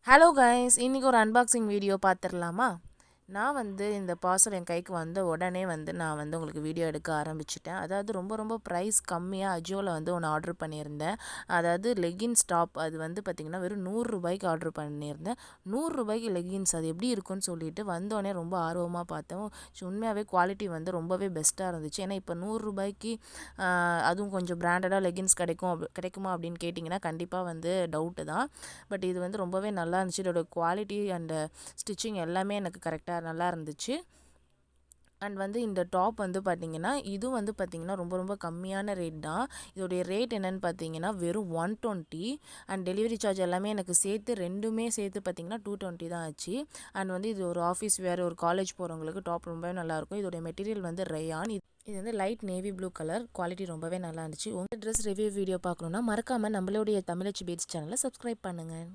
Hello guys, இன்றைக்கி ஒரு unboxing video பார்த்துடலாமா? நான் இந்த பார்சல் என் கைக்கு வந்த உடனே நான் உங்களுக்கு வீடியோ எடுக்க ஆரம்பிச்சிட்டேன். அதாவது ரொம்ப ப்ரைஸ் கம்மியாக அஜியோவில் ஒன்று ஆர்டர் பண்ணியிருந்தேன். அதாவது லெகின்ஸ் டாப். அது பார்த்திங்கன்னா வெறும் 100 ரூபாய்க்கு ஆர்டர் பண்ணியிருந்தேன். 100 ரூபாய்க்கு லெகின்ஸ் அது எப்படி இருக்குன்னு சொல்லிட்டு வந்தோடனே ரொம்ப ஆர்வமாக பார்த்தேன். உண்மையாகவே குவாலிட்டி ரொம்பவே பெஸ்ட்டாக இருந்துச்சு. ஏன்னா இப்போ 100 ரூபாய்க்கு அதுவும் கொஞ்சம் பிராண்டடாக லெகின்ஸ் கிடைக்குமா அப்படின்னு கேட்டிங்கன்னா கண்டிப்பாக டவுட்டு தான். பட் இது ரொம்பவே நல்லா இருந்துச்சு. இதோட குவாலிட்டி அண்ட் ஸ்டிச்சிங் எல்லாமே எனக்கு கரெக்டாக நல்லா இருந்துச்சு. அண்ட் இந்த டாப் பார்த்திங்கன்னா இது பார்த்திங்கன்னா ரொம்ப கம்மியான ரேட் தான். இதோடைய ரேட் என்னென்னு பார்த்தீங்கன்னா வெறும் 120. அண்ட் டெலிவரி சார்ஜ் எல்லாமே எனக்கு ரெண்டுமே சேர்த்து பார்த்திங்கன்னா 220 தான் ஆச்சு. அண்ட் இது ஒரு ஆஃபீஸ் வேறு ஒரு காலேஜ் போகிறவங்களுக்கு டாப் ரொம்பவே நல்லாயிருக்கும். இதோடைய மெட்டீரியல் ரயான். இது light navy blue colour. Quality ரொம்பவே நல்லா இருந்துச்சு. உங்கள் ட்ரெஸ் ரிவ்யூ வீடியோ பார்க்கணுன்னா மறக்காமல் நம்மளுடைய தமிழச்சி பீட்ஸ் சேனலை சப்ஸ்கிரைப் பண்ணுங்கள்.